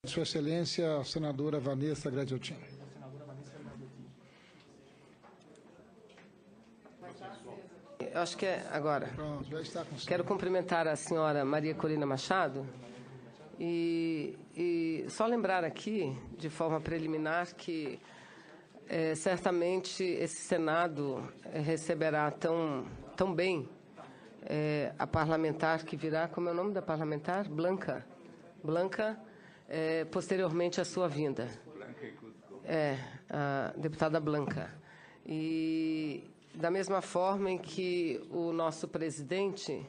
Sua Excelência, a senadora Vanessa Gradiotin. Eu acho que é agora. Pronto, já está com Quero cumprimentar a senhora Maria Corina Machado e só lembrar aqui, de forma preliminar, que certamente esse Senado receberá tão bem a parlamentar que virá, como é o nome da parlamentar? Blanca, posteriormente à sua vinda. A deputada Blanca. E da mesma forma em que o nosso presidente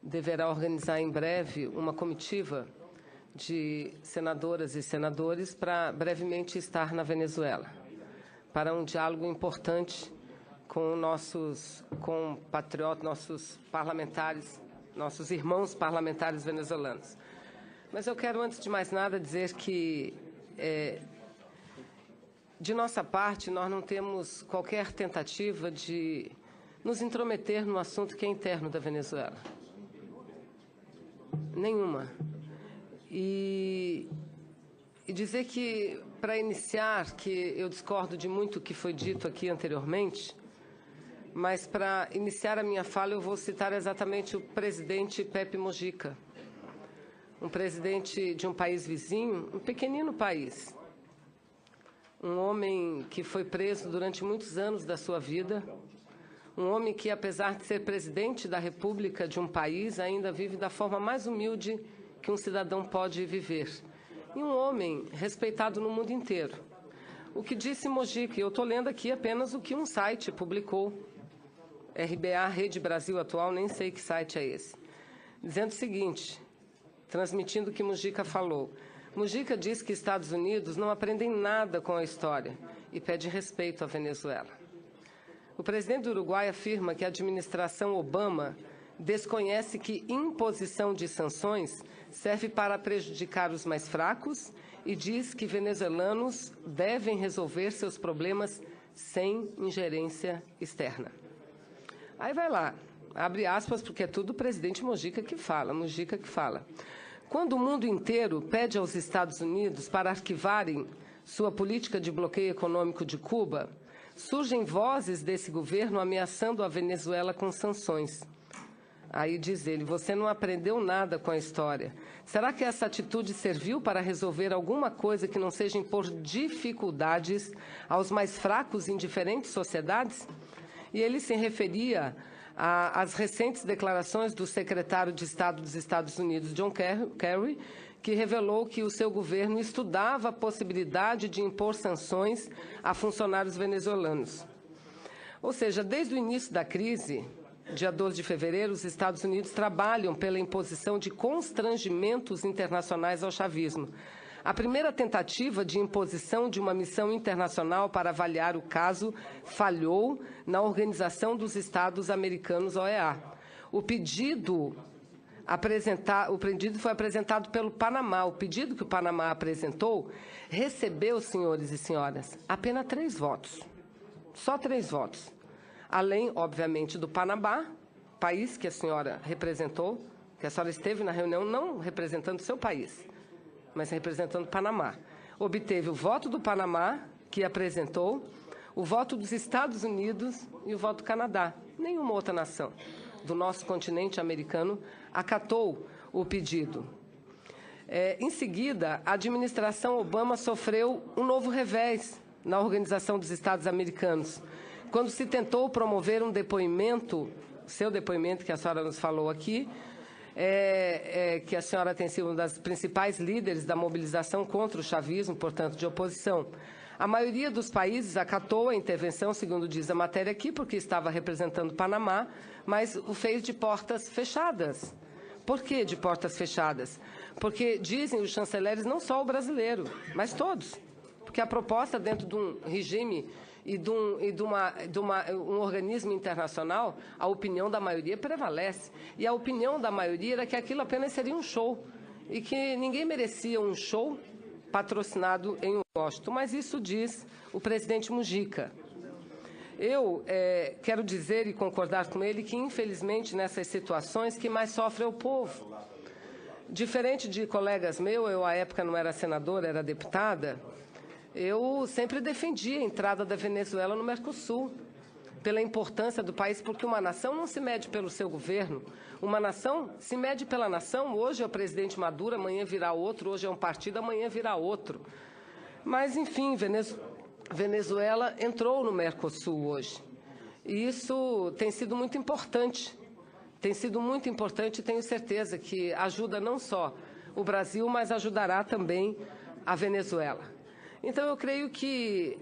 deverá organizar em breve uma comitiva de senadoras e senadores para brevemente estar na Venezuela, para um diálogo importante com nossos compatriotas, nossos parlamentares, nossos irmãos parlamentares venezuelanos. Mas eu quero, antes de mais nada, dizer que, de nossa parte, nós não temos qualquer tentativa de nos intrometer no assunto que é interno da Venezuela. Nenhuma. E dizer que, para iniciar, que eu discordo de muito o que foi dito aqui anteriormente, mas, para iniciar a minha fala, eu vou citar exatamente o presidente Pepe Mujica, um presidente de um país vizinho, um pequenino país, um homem que foi preso durante muitos anos da sua vida, um homem que, apesar de ser presidente da República de um país, ainda vive da forma mais humilde que um cidadão pode viver. E um homem respeitado no mundo inteiro. O que disse Mujica, e eu estou lendo aqui apenas o que um site publicou, RBA, Rede Brasil Atual, nem sei que site é esse, dizendo o seguinte, transmitindo o que Mujica falou. Mujica diz que Estados Unidos não aprendem nada com a história e pede respeito à Venezuela. O presidente do Uruguai afirma que a administração Obama desconhece que imposição de sanções serve para prejudicar os mais fracos e diz que venezuelanos devem resolver seus problemas sem ingerência externa. Aí vai lá, abre aspas, porque é tudo o presidente Mujica que fala. Quando o mundo inteiro pede aos Estados Unidos para arquivarem sua política de bloqueio econômico de Cuba, surgem vozes desse governo ameaçando a Venezuela com sanções. Aí diz ele, você não aprendeu nada com a história. Será que essa atitude serviu para resolver alguma coisa que não seja impor dificuldades aos mais fracos em diferentes sociedades? E ele se referia às recentes declarações do secretário de Estado dos Estados Unidos, John Kerry, que revelou que o seu governo estudava a possibilidade de impor sanções a funcionários venezuelanos. Ou seja, desde o início da crise, dia 12 de fevereiro, os Estados Unidos trabalham pela imposição de constrangimentos internacionais ao chavismo. A primeira tentativa de imposição de uma missão internacional para avaliar o caso falhou na Organização dos Estados Americanos, OEA. O pedido foi apresentado pelo Panamá. O pedido que o Panamá apresentou recebeu, senhores e senhoras, apenas 3 votos. Só 3 votos. Além, obviamente, do Panamá, país que a senhora representou, que a senhora esteve na reunião não representando o seu país, mas representando o Panamá. Obteve o voto do Panamá, que apresentou, o voto dos Estados Unidos e o voto do Canadá. Nenhuma outra nação do nosso continente americano acatou o pedido. Em seguida, a administração Obama sofreu um novo revés na Organização dos Estados Americanos, quando se tentou promover um depoimento, seu depoimento que a senhora nos falou aqui, que a senhora tem sido uma das principais líderes da mobilização contra o chavismo, portanto, de oposição. A maioria dos países acatou a intervenção, segundo diz a matéria aqui, porque estava representando o Panamá, mas o fez de portas fechadas. Por que de portas fechadas? Porque dizem os chanceleres, não só o brasileiro, mas todos. Porque a proposta dentro de um regime e de um organismo internacional, a opinião da maioria prevalece. E a opinião da maioria era que aquilo apenas seria um show e que ninguém merecia um show patrocinado em Washington. Mas isso diz o presidente Mujica. Eu quero dizer e concordar com ele que, infelizmente, nessas situações, que mais sofre é o povo. Diferente de colegas meus, eu, à época, não era senadora, era deputada, eu sempre defendi a entrada da Venezuela no Mercosul, pela importância do país, porque uma nação não se mede pelo seu governo, uma nação se mede pela nação. Hoje é o presidente Maduro, amanhã virá outro, hoje é um partido, amanhã virá outro. Mas, enfim, Venezuela entrou no Mercosul hoje. E isso tem sido muito importante. Tem sido muito importante e tenho certeza que ajuda não só o Brasil, mas ajudará também a Venezuela. Então, eu creio que,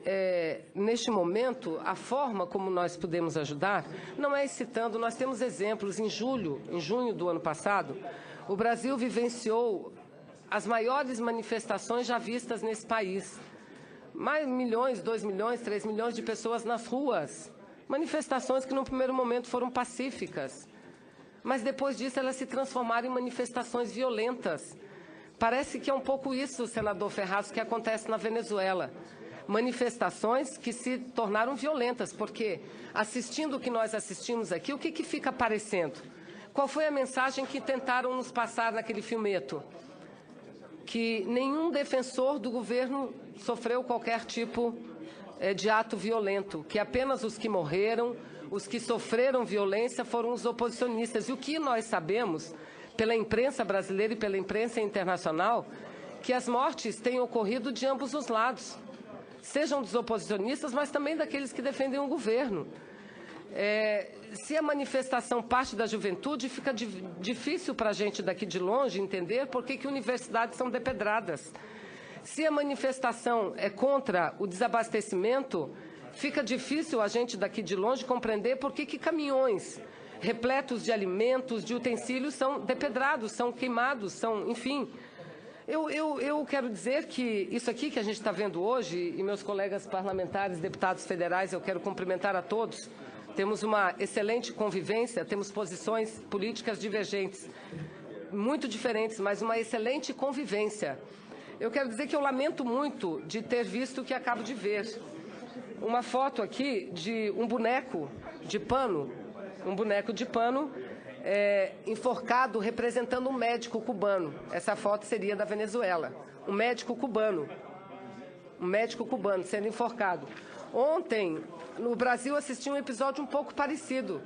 neste momento, a forma como nós podemos ajudar não é excitando. Nós temos exemplos. Em junho do ano passado, o Brasil vivenciou as maiores manifestações já vistas nesse país. Mais milhões, 2 milhões, 3 milhões de pessoas nas ruas. Manifestações que, no primeiro momento, foram pacíficas. Mas, depois disso, elas se transformaram em manifestações violentas. Parece que é um pouco isso, senador Ferraz, que acontece na Venezuela. Manifestações que se tornaram violentas, porque, assistindo o que nós assistimos aqui, o que fica aparecendo? Qual foi a mensagem que tentaram nos passar naquele filmeto? Que nenhum defensor do governo sofreu qualquer tipo de ato violento, que apenas os que morreram, os que sofreram violência foram os oposicionistas. E o que nós sabemos, pela imprensa brasileira e pela imprensa internacional, que as mortes têm ocorrido de ambos os lados, sejam dos oposicionistas, mas também daqueles que defendem o governo. Se a manifestação parte da juventude, fica difícil para a gente daqui de longe entender por que universidades são depedradas. Se a manifestação é contra o desabastecimento, fica difícil a gente daqui de longe compreender por que caminhões repletos de alimentos, de utensílios, são depedrados, são queimados, são, enfim. Eu quero dizer que isso aqui que a gente está vendo hoje, e meus colegas parlamentares, deputados federais, eu quero cumprimentar a todos, temos uma excelente convivência, temos posições políticas divergentes, muito diferentes, mas uma excelente convivência. Eu quero dizer que eu lamento muito de ter visto o que acabo de ver. Uma foto aqui de um boneco de pano, enforcado representando um médico cubano. Essa foto seria da Venezuela. Um médico cubano sendo enforcado. Ontem, no Brasil, assisti um episódio um pouco parecido.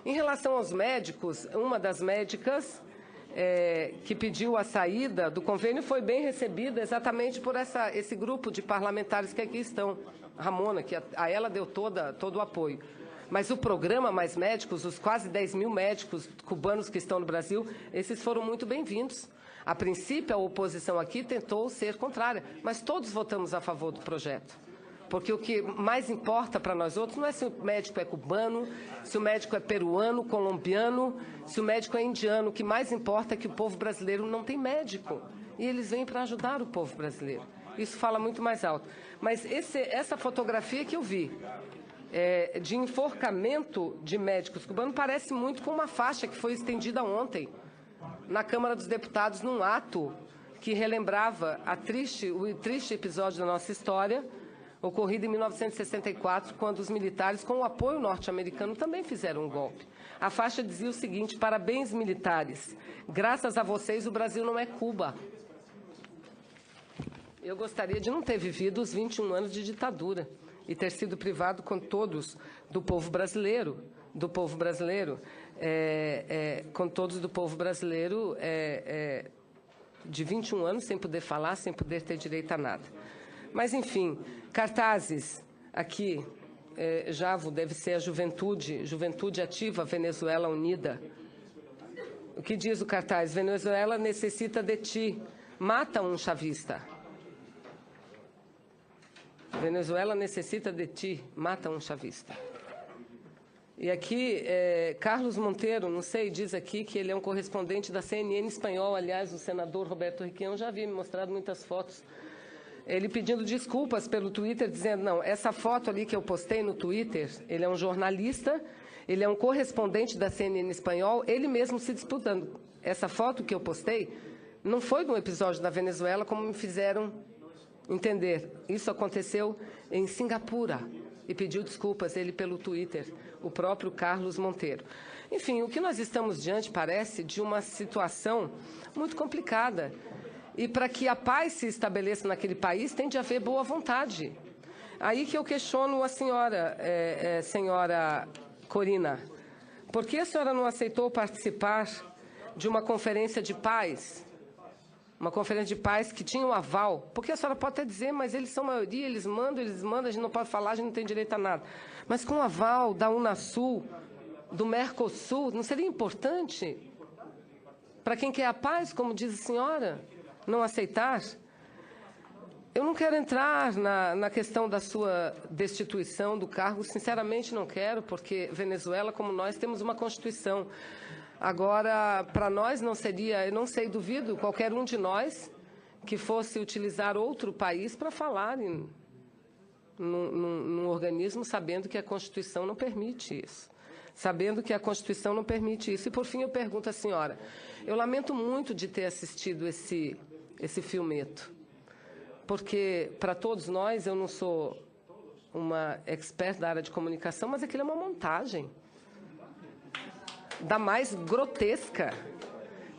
Em relação aos médicos, uma das médicas que pediu a saída do convênio foi bem recebida exatamente por esse grupo de parlamentares que aqui estão. Ramona, que a ela deu todo o apoio. Mas o programa Mais Médicos, os quase 10 mil médicos cubanos que estão no Brasil, esses foram muito bem-vindos. A princípio, a oposição aqui tentou ser contrária, mas todos votamos a favor do projeto. Porque o que mais importa para nós outros não é se o médico é cubano, se o médico é peruano, colombiano, se o médico é indiano. O que mais importa é que o povo brasileiro não tem médico. E eles vêm para ajudar o povo brasileiro. Isso fala muito mais alto. Mas essa fotografia que eu vi, de enforcamento de médicos cubanos, parece muito com uma faixa que foi estendida ontem na Câmara dos Deputados, num ato que relembrava o triste episódio da nossa história, ocorrido em 1964, quando os militares, com o apoio norte-americano, também fizeram um golpe. A faixa dizia o seguinte: parabéns, militares, graças a vocês o Brasil não é Cuba. Eu gostaria de não ter vivido os 21 anos de ditadura e ter sido privado com todos do povo brasileiro, com todos do povo brasileiro de 21 anos sem poder falar, sem poder ter direito a nada. Mas, enfim, cartazes aqui, Javo, deve ser a Juventude Ativa Venezuela Unida. O que diz o cartaz? Venezuela necessita de ti, mata um chavista. Venezuela necessita de ti, mata um chavista. E aqui, Carlos Monteiro, não sei, diz aqui que ele é um correspondente da CNN espanhol. Aliás, o senador Roberto Requião já havia me mostrado muitas fotos. Ele pedindo desculpas pelo Twitter, dizendo, não, essa foto ali que eu postei no Twitter, ele é um jornalista, ele é um correspondente da CNN espanhol, ele mesmo se disputando. Essa foto que eu postei não foi de um episódio da Venezuela, como me fizeram entender. Isso aconteceu em Singapura e pediu desculpas ele pelo Twitter, o próprio Carlos Monteiro. Enfim, o que nós estamos diante parece de uma situação muito complicada. E para que a paz se estabeleça naquele país, tem de haver boa vontade. Aí que eu questiono a senhora, senhora Corina, por que a senhora não aceitou participar de uma conferência de paz? Uma conferência de paz que tinha um aval. Porque a senhora pode até dizer, mas eles são maioria, eles mandam, a gente não pode falar, a gente não tem direito a nada. Mas com o aval da Unasul, do Mercosul, não seria importante para quem quer a paz, como diz a senhora, não aceitar? Eu não quero entrar na questão da sua destituição do cargo, sinceramente não quero, porque Venezuela, como nós, temos uma Constituição. Agora, para nós não seria, eu não sei, duvido, qualquer um de nós que fosse utilizar outro país para falar num organismo, sabendo que a Constituição não permite isso. Sabendo que a Constituição não permite isso. E, por fim, eu pergunto à senhora, eu lamento muito de ter assistido esse filmeto, porque, para todos nós, eu não sou uma expert da área de comunicação, mas aquilo é uma montagem da mais grotesca.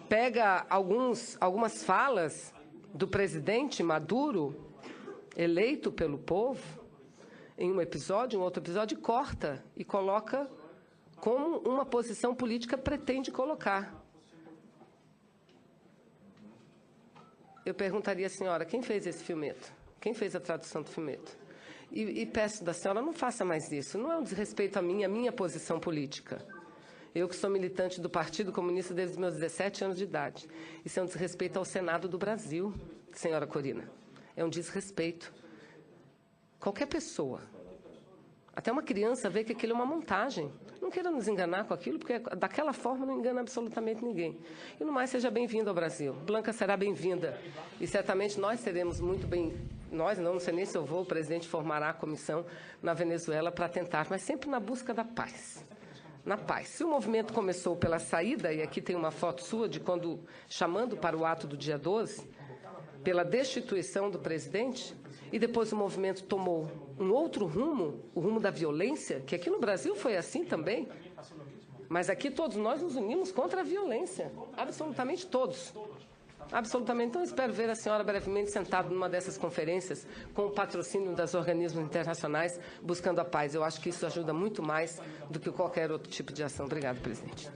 Pega algumas falas do presidente Maduro, eleito pelo povo, em um episódio, em outro episódio, e corta e coloca como uma posição política pretende colocar. Eu perguntaria à senhora, quem fez esse filmeto? Quem fez a tradução do filmeto? E peço da senhora, não faça mais isso. Não é um desrespeito à minha posição política. Eu que sou militante do Partido Comunista desde os meus 17 anos de idade. Isso é um desrespeito ao Senado do Brasil, senhora Corina. É um desrespeito. Qualquer pessoa, até uma criança, vê que aquilo é uma montagem. Não queira nos enganar com aquilo, porque daquela forma não engana absolutamente ninguém. E, no mais, seja bem-vindo ao Brasil. Blanca será bem-vinda. E, certamente, nós seremos muito bem... Nós, não sei nem se eu vou, o presidente formará a comissão na Venezuela para tentar, mas sempre na busca da paz. Na paz. Se o movimento começou pela saída, e aqui tem uma foto sua de quando, chamando para o ato do dia 12, pela destituição do presidente, e depois o movimento tomou um outro rumo, o rumo da violência, que aqui no Brasil foi assim também, mas aqui todos nós nos unimos contra a violência, absolutamente todos. Absolutamente. Então, espero ver a senhora brevemente sentada numa dessas conferências com o patrocínio dos organismos internacionais buscando a paz. Eu acho que isso ajuda muito mais do que qualquer outro tipo de ação. Obrigado, presidente.